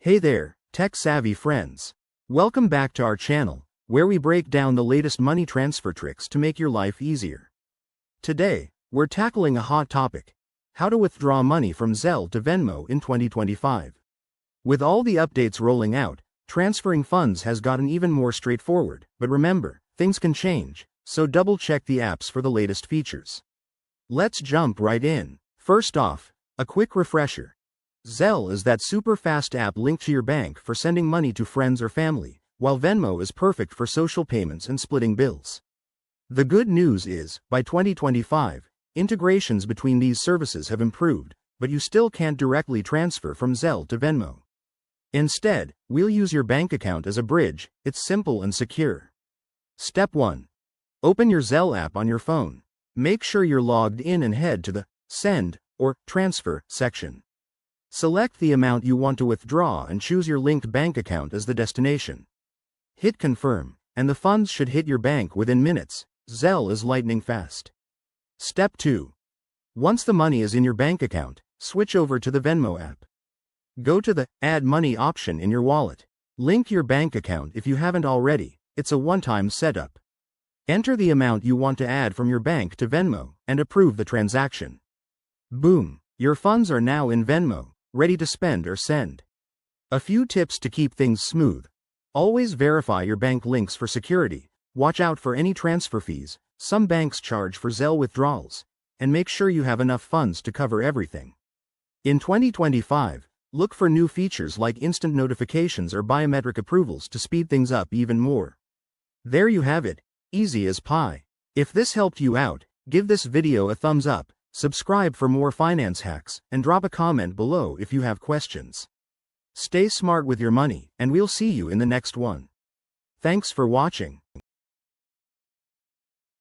Hey there, tech-savvy friends. Welcome back to our channel, where we break down the latest money transfer tricks to make your life easier. Today, we're tackling a hot topic: how to withdraw money from Zelle to Venmo in 2025. With all the updates rolling out, transferring funds has gotten even more straightforward, but remember, things can change, so double-check the apps for the latest features. Let's jump right in. First off, a quick refresher. Zelle is that super fast app linked to your bank for sending money to friends or family, while Venmo is perfect for social payments and splitting bills. The good news is, by 2025, integrations between these services have improved, but you still can't directly transfer from Zelle to Venmo. Instead, we'll use your bank account as a bridge. It's simple and secure. Step 1. Open your Zelle app on your phone. Make sure you're logged in and head to the Send or Transfer section. Select the amount you want to withdraw and choose your linked bank account as the destination. Hit Confirm, and the funds should hit your bank within minutes. Zelle is lightning fast. Step 2. Once the money is in your bank account, switch over to the Venmo app. Go to the Add Money option in your wallet. Link your bank account if you haven't already. It's a one-time setup. Enter the amount you want to add from your bank to Venmo, and approve the transaction. Boom! Your funds are now in Venmo, ready to spend or send. A few tips to keep things smooth. Always verify your bank links for security. Watch out for any transfer fees. Some banks charge for Zelle withdrawals. And make sure you have enough funds to cover everything. In 2025, look for new features like instant notifications or biometric approvals to speed things up even more. There you have it, easy as pie. If this helped you out, give this video a thumbs up. Subscribe for more finance hacks, and drop a comment below if you have questions. Stay smart with your money, and we'll see you in the next one. Thanks for watching.